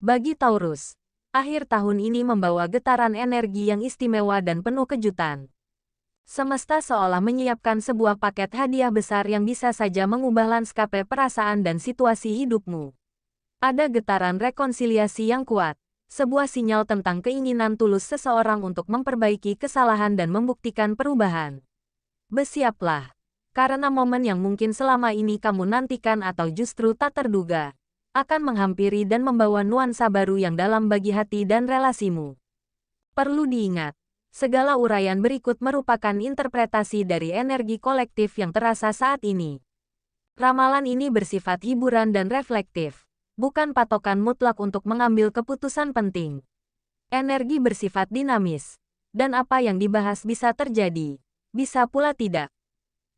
Bagi Taurus, akhir tahun ini membawa getaran energi yang istimewa dan penuh kejutan. Semesta seolah menyiapkan sebuah paket hadiah besar yang bisa saja mengubah lanskap perasaan dan situasi hidupmu. Ada getaran rekonsiliasi yang kuat, sebuah sinyal tentang keinginan tulus seseorang untuk memperbaiki kesalahan dan membuktikan perubahan. Bersiaplah, karena momen yang mungkin selama ini kamu nantikan atau justru tak terduga, akan menghampiri dan membawa nuansa baru yang dalam bagi hati dan relasimu. Perlu diingat, segala uraian berikut merupakan interpretasi dari energi kolektif yang terasa saat ini. Ramalan ini bersifat hiburan dan reflektif, bukan patokan mutlak untuk mengambil keputusan penting. Energi bersifat dinamis, dan apa yang dibahas bisa terjadi, bisa pula tidak.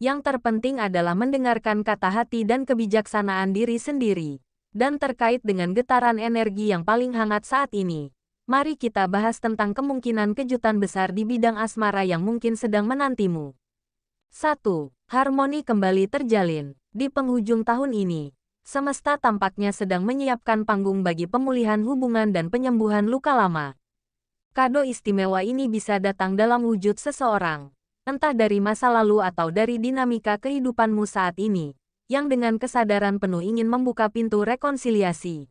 Yang terpenting adalah mendengarkan kata hati dan kebijaksanaan diri sendiri. Dan terkait dengan getaran energi yang paling hangat saat ini, mari kita bahas tentang kemungkinan kejutan besar di bidang asmara yang mungkin sedang menantimu. 1. Harmoni kembali terjalin. Di penghujung tahun ini, semesta tampaknya sedang menyiapkan panggung bagi pemulihan hubungan dan penyembuhan luka lama. Kado istimewa ini bisa datang dalam wujud seseorang, entah dari masa lalu atau dari dinamika kehidupanmu saat ini, yang dengan kesadaran penuh ingin membuka pintu rekonsiliasi.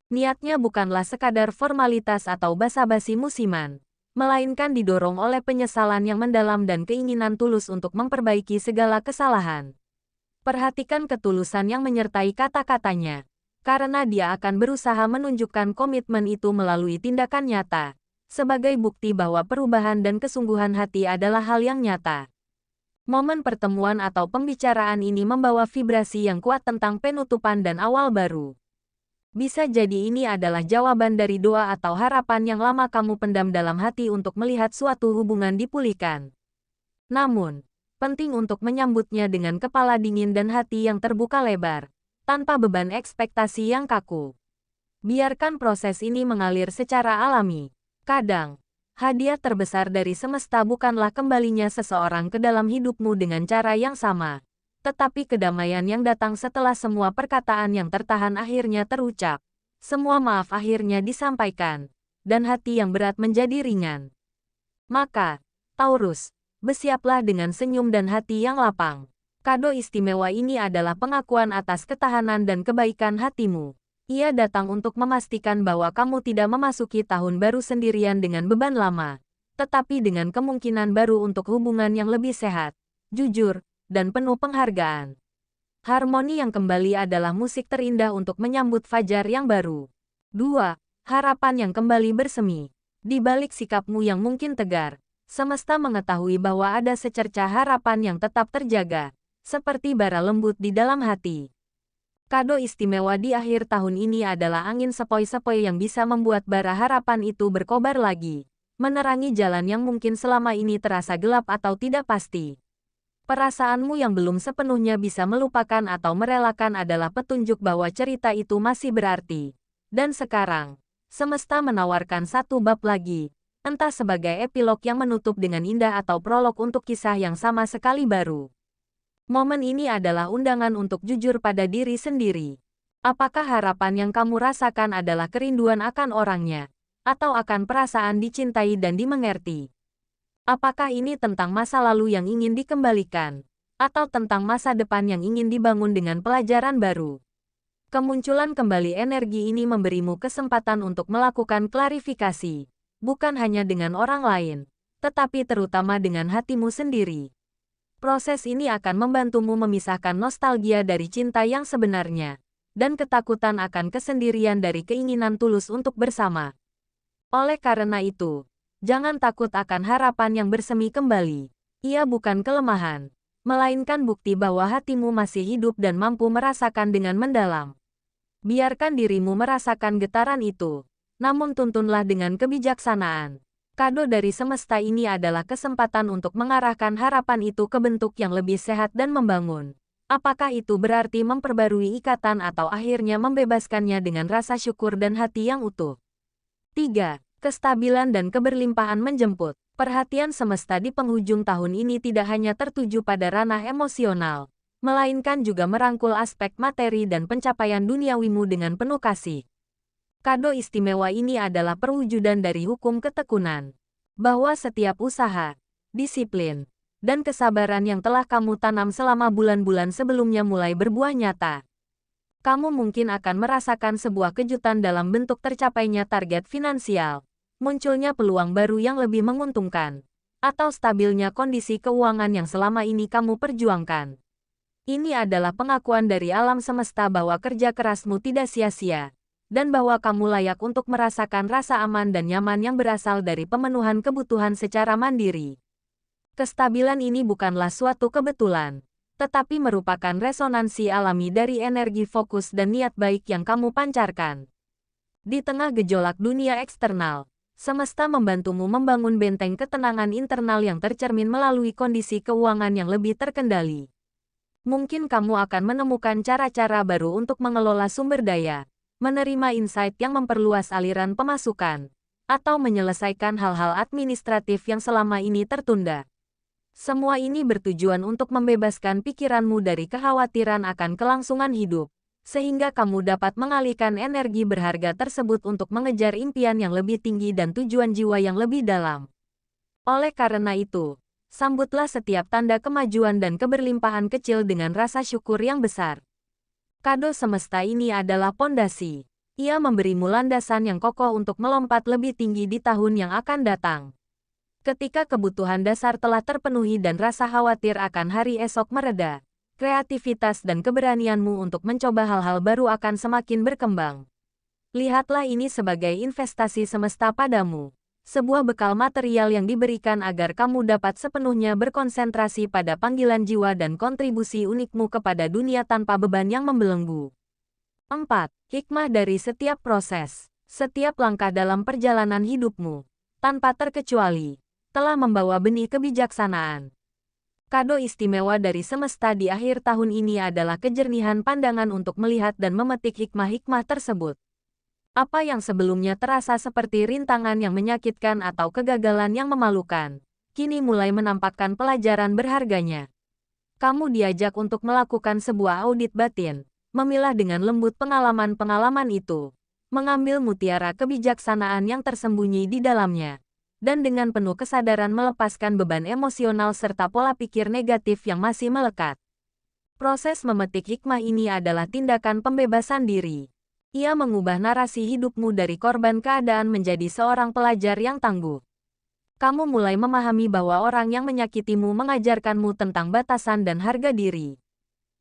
Niatnya bukanlah sekadar formalitas atau basa-basi musiman, melainkan didorong oleh penyesalan yang mendalam dan keinginan tulus untuk memperbaiki segala kesalahan. Perhatikan ketulusan yang menyertai kata-katanya, karena dia akan berusaha menunjukkan komitmen itu melalui tindakan nyata, sebagai bukti bahwa perubahan dan kesungguhan hati adalah hal yang nyata. Momen pertemuan atau pembicaraan ini membawa vibrasi yang kuat tentang penutupan dan awal baru. Bisa jadi ini adalah jawaban dari doa atau harapan yang lama kamu pendam dalam hati untuk melihat suatu hubungan dipulihkan. Namun, penting untuk menyambutnya dengan kepala dingin dan hati yang terbuka lebar, tanpa beban ekspektasi yang kaku. Biarkan proses ini mengalir secara alami. Kadang, hadiah terbesar dari semesta bukanlah kembalinya seseorang ke dalam hidupmu dengan cara yang sama, tetapi kedamaian yang datang setelah semua perkataan yang tertahan akhirnya terucap, semua maaf akhirnya disampaikan, dan hati yang berat menjadi ringan. Maka, Taurus, bersiaplah dengan senyum dan hati yang lapang. Kado istimewa ini adalah pengakuan atas ketahanan dan kebaikan hatimu. Ia datang untuk memastikan bahwa kamu tidak memasuki tahun baru sendirian dengan beban lama, tetapi dengan kemungkinan baru untuk hubungan yang lebih sehat, jujur, dan penuh penghargaan. Harmoni yang kembali adalah musik terindah untuk menyambut fajar yang baru. 2. Harapan yang kembali bersemi. Di balik sikapmu yang mungkin tegar, semesta mengetahui bahwa ada secercah harapan yang tetap terjaga, seperti bara lembut di dalam hati. Kado istimewa di akhir tahun ini adalah angin sepoi-sepoi yang bisa membuat bara harapan itu berkobar lagi, menerangi jalan yang mungkin selama ini terasa gelap atau tidak pasti. Perasaanmu yang belum sepenuhnya bisa melupakan atau merelakan adalah petunjuk bahwa cerita itu masih berarti. Dan sekarang, semesta menawarkan satu bab lagi, entah sebagai epilog yang menutup dengan indah atau prolog untuk kisah yang sama sekali baru. Momen ini adalah undangan untuk jujur pada diri sendiri. Apakah harapan yang kamu rasakan adalah kerinduan akan orangnya, atau akan perasaan dicintai dan dimengerti? Apakah ini tentang masa lalu yang ingin dikembalikan, atau tentang masa depan yang ingin dibangun dengan pelajaran baru? Kemunculan kembali energi ini memberimu kesempatan untuk melakukan klarifikasi, bukan hanya dengan orang lain, tetapi terutama dengan hatimu sendiri. Proses ini akan membantumu memisahkan nostalgia dari cinta yang sebenarnya, dan ketakutan akan kesendirian dari keinginan tulus untuk bersama. Oleh karena itu, jangan takut akan harapan yang bersemi kembali. Ia bukan kelemahan, melainkan bukti bahwa hatimu masih hidup dan mampu merasakan dengan mendalam. Biarkan dirimu merasakan getaran itu, namun tuntunlah dengan kebijaksanaan. Kado dari semesta ini adalah kesempatan untuk mengarahkan harapan itu ke bentuk yang lebih sehat dan membangun. Apakah itu berarti memperbarui ikatan atau akhirnya membebaskannya dengan rasa syukur dan hati yang utuh? 3. Kestabilan dan keberlimpahan menjemput. Perhatian semesta di penghujung tahun ini tidak hanya tertuju pada ranah emosional, melainkan juga merangkul aspek materi dan pencapaian duniawimu dengan penuh kasih. Kado istimewa ini adalah perwujudan dari hukum ketekunan. Bahwa setiap usaha, disiplin, dan kesabaran yang telah kamu tanam selama bulan-bulan sebelumnya mulai berbuah nyata. Kamu mungkin akan merasakan sebuah kejutan dalam bentuk tercapainya target finansial, munculnya peluang baru yang lebih menguntungkan, atau stabilnya kondisi keuangan yang selama ini kamu perjuangkan. Ini adalah pengakuan dari alam semesta bahwa kerja kerasmu tidak sia-sia, dan bahwa kamu layak untuk merasakan rasa aman dan nyaman yang berasal dari pemenuhan kebutuhan secara mandiri. Kestabilan ini bukanlah suatu kebetulan, tetapi merupakan resonansi alami dari energi fokus dan niat baik yang kamu pancarkan. Di tengah gejolak dunia eksternal, semesta membantumu membangun benteng ketenangan internal yang tercermin melalui kondisi keuangan yang lebih terkendali. Mungkin kamu akan menemukan cara-cara baru untuk mengelola sumber daya, menerima insight yang memperluas aliran pemasukan, atau menyelesaikan hal-hal administratif yang selama ini tertunda. Semua ini bertujuan untuk membebaskan pikiranmu dari kekhawatiran akan kelangsungan hidup, sehingga kamu dapat mengalihkan energi berharga tersebut untuk mengejar impian yang lebih tinggi dan tujuan jiwa yang lebih dalam. Oleh karena itu, sambutlah setiap tanda kemajuan dan keberlimpahan kecil dengan rasa syukur yang besar. Kado semesta ini adalah pondasi. Ia memberimu landasan yang kokoh untuk melompat lebih tinggi di tahun yang akan datang. Ketika kebutuhan dasar telah terpenuhi dan rasa khawatir akan hari esok mereda, kreativitas dan keberanianmu untuk mencoba hal-hal baru akan semakin berkembang. Lihatlah ini sebagai investasi semesta padamu. Sebuah bekal material yang diberikan agar kamu dapat sepenuhnya berkonsentrasi pada panggilan jiwa dan kontribusi unikmu kepada dunia tanpa beban yang membelenggu. 4. Hikmah dari setiap proses. Setiap langkah dalam perjalanan hidupmu, tanpa terkecuali, telah membawa benih kebijaksanaan. Kado istimewa dari semesta di akhir tahun ini adalah kejernihan pandangan untuk melihat dan memetik hikmah-hikmah tersebut. Apa yang sebelumnya terasa seperti rintangan yang menyakitkan atau kegagalan yang memalukan, kini mulai menampakkan pelajaran berharganya. Kamu diajak untuk melakukan sebuah audit batin, memilah dengan lembut pengalaman-pengalaman itu, mengambil mutiara kebijaksanaan yang tersembunyi di dalamnya, dan dengan penuh kesadaran melepaskan beban emosional serta pola pikir negatif yang masih melekat. Proses memetik hikmah ini adalah tindakan pembebasan diri. Ia mengubah narasi hidupmu dari korban keadaan menjadi seorang pelajar yang tangguh. Kamu mulai memahami bahwa orang yang menyakitimu mengajarkanmu tentang batasan dan harga diri.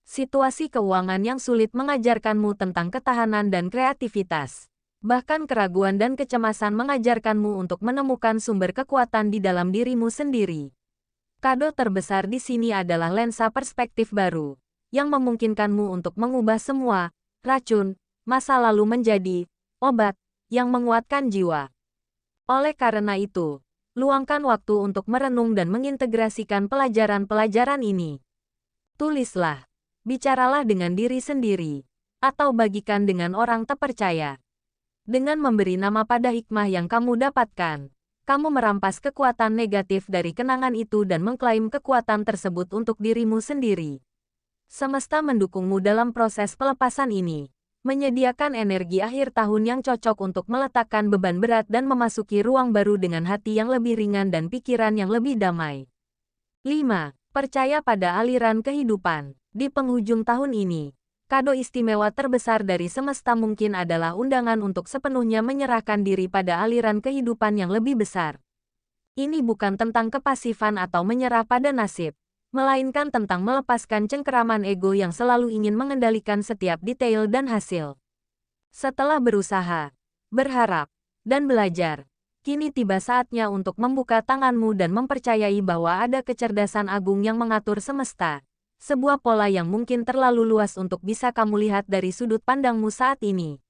Situasi keuangan yang sulit mengajarkanmu tentang ketahanan dan kreativitas. Bahkan keraguan dan kecemasan mengajarkanmu untuk menemukan sumber kekuatan di dalam dirimu sendiri. Kado terbesar di sini adalah lensa perspektif baru, yang memungkinkanmu untuk mengubah semua racun masa lalu menjadi obat yang menguatkan jiwa. Oleh karena itu, luangkan waktu untuk merenung dan mengintegrasikan pelajaran-pelajaran ini. Tulislah, bicaralah dengan diri sendiri, atau bagikan dengan orang terpercaya. Dengan memberi nama pada hikmah yang kamu dapatkan, kamu merampas kekuatan negatif dari kenangan itu dan mengklaim kekuatan tersebut untuk dirimu sendiri. Semesta mendukungmu dalam proses pelepasan ini, menyediakan energi akhir tahun yang cocok untuk meletakkan beban berat dan memasuki ruang baru dengan hati yang lebih ringan dan pikiran yang lebih damai. 5. Percaya pada aliran kehidupan. Di penghujung tahun ini, kado istimewa terbesar dari semesta mungkin adalah undangan untuk sepenuhnya menyerahkan diri pada aliran kehidupan yang lebih besar. Ini bukan tentang kepasifan atau menyerah pada nasib, melainkan tentang melepaskan cengkeraman ego yang selalu ingin mengendalikan setiap detail dan hasil. Setelah berusaha, berharap, dan belajar, kini tiba saatnya untuk membuka tanganmu dan mempercayai bahwa ada kecerdasan agung yang mengatur semesta, sebuah pola yang mungkin terlalu luas untuk bisa kamu lihat dari sudut pandangmu saat ini.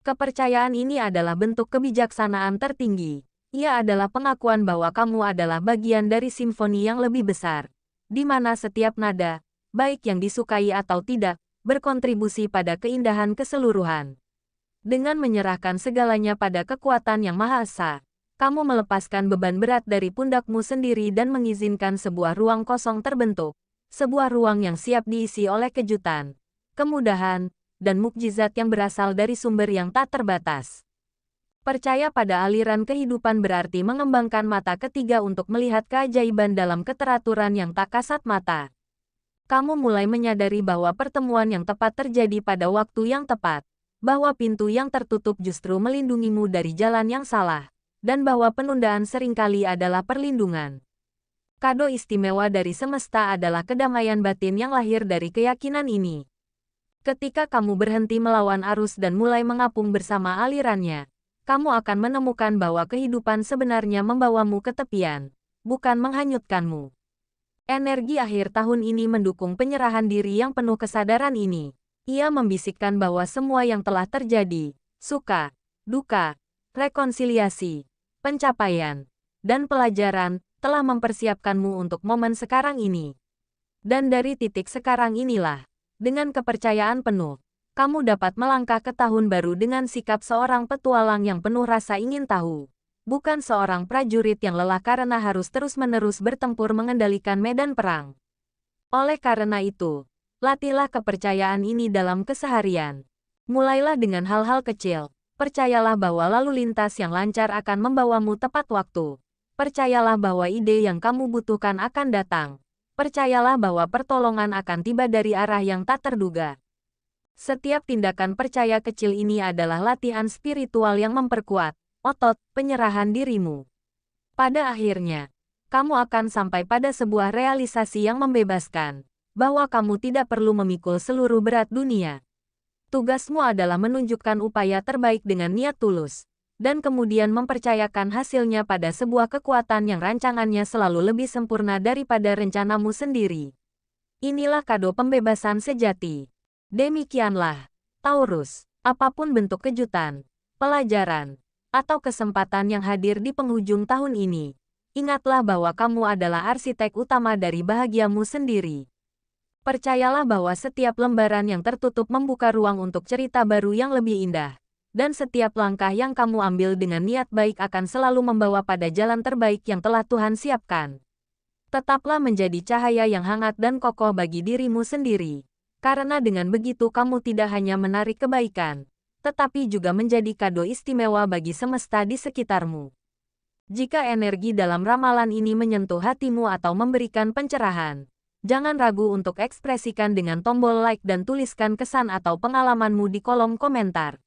Kepercayaan ini adalah bentuk kebijaksanaan tertinggi. Ia adalah pengakuan bahwa kamu adalah bagian dari simfoni yang lebih besar, di mana setiap nada, baik yang disukai atau tidak, berkontribusi pada keindahan keseluruhan. Dengan menyerahkan segalanya pada kekuatan yang Maha Esa, kamu melepaskan beban berat dari pundakmu sendiri dan mengizinkan sebuah ruang kosong terbentuk, sebuah ruang yang siap diisi oleh kejutan, kemudahan, dan mukjizat yang berasal dari sumber yang tak terbatas. Percaya pada aliran kehidupan berarti mengembangkan mata ketiga untuk melihat keajaiban dalam keteraturan yang tak kasat mata. Kamu mulai menyadari bahwa pertemuan yang tepat terjadi pada waktu yang tepat, bahwa pintu yang tertutup justru melindungimu dari jalan yang salah, dan bahwa penundaan seringkali adalah perlindungan. Kado istimewa dari semesta adalah kedamaian batin yang lahir dari keyakinan ini. Ketika kamu berhenti melawan arus dan mulai mengapung bersama alirannya, kamu akan menemukan bahwa kehidupan sebenarnya membawamu ke tepian, bukan menghanyutkanmu. Energi akhir tahun ini mendukung penyerahan diri yang penuh kesadaran ini. Ia membisikkan bahwa semua yang telah terjadi, suka, duka, rekonsiliasi, pencapaian, dan pelajaran, telah mempersiapkanmu untuk momen sekarang ini. Dan dari titik sekarang inilah, dengan kepercayaan penuh, kamu dapat melangkah ke tahun baru dengan sikap seorang petualang yang penuh rasa ingin tahu. Bukan seorang prajurit yang lelah karena harus terus-menerus bertempur mengendalikan medan perang. Oleh karena itu, latihlah kepercayaan ini dalam keseharian. Mulailah dengan hal-hal kecil. Percayalah bahwa lalu lintas yang lancar akan membawamu tepat waktu. Percayalah bahwa ide yang kamu butuhkan akan datang. Percayalah bahwa pertolongan akan tiba dari arah yang tak terduga. Setiap tindakan percaya kecil ini adalah latihan spiritual yang memperkuat otot penyerahan dirimu. Pada akhirnya, kamu akan sampai pada sebuah realisasi yang membebaskan, bahwa kamu tidak perlu memikul seluruh berat dunia. Tugasmu adalah menunjukkan upaya terbaik dengan niat tulus, dan kemudian mempercayakan hasilnya pada sebuah kekuatan yang rancangannya selalu lebih sempurna daripada rencanamu sendiri. Inilah kado pembebasan sejati. Demikianlah, Taurus, apapun bentuk kejutan, pelajaran, atau kesempatan yang hadir di penghujung tahun ini, ingatlah bahwa kamu adalah arsitek utama dari bahagiamu sendiri. Percayalah bahwa setiap lembaran yang tertutup membuka ruang untuk cerita baru yang lebih indah, dan setiap langkah yang kamu ambil dengan niat baik akan selalu membawa pada jalan terbaik yang telah Tuhan siapkan. Tetaplah menjadi cahaya yang hangat dan kokoh bagi dirimu sendiri, karena dengan begitu kamu tidak hanya menarik kebaikan, tetapi juga menjadi kado istimewa bagi semesta di sekitarmu. Jika energi dalam ramalan ini menyentuh hatimu atau memberikan pencerahan, jangan ragu untuk ekspresikan dengan tombol like dan tuliskan kesan atau pengalamanmu di kolom komentar.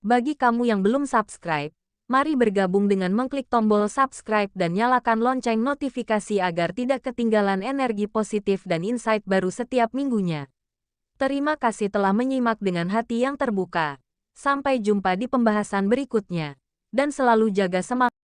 Bagi kamu yang belum subscribe, mari bergabung dengan mengklik tombol subscribe dan nyalakan lonceng notifikasi agar tidak ketinggalan energi positif dan insight baru setiap minggunya. Terima kasih telah menyimak dengan hati yang terbuka. Sampai jumpa di pembahasan berikutnya. Dan selalu jaga semangat.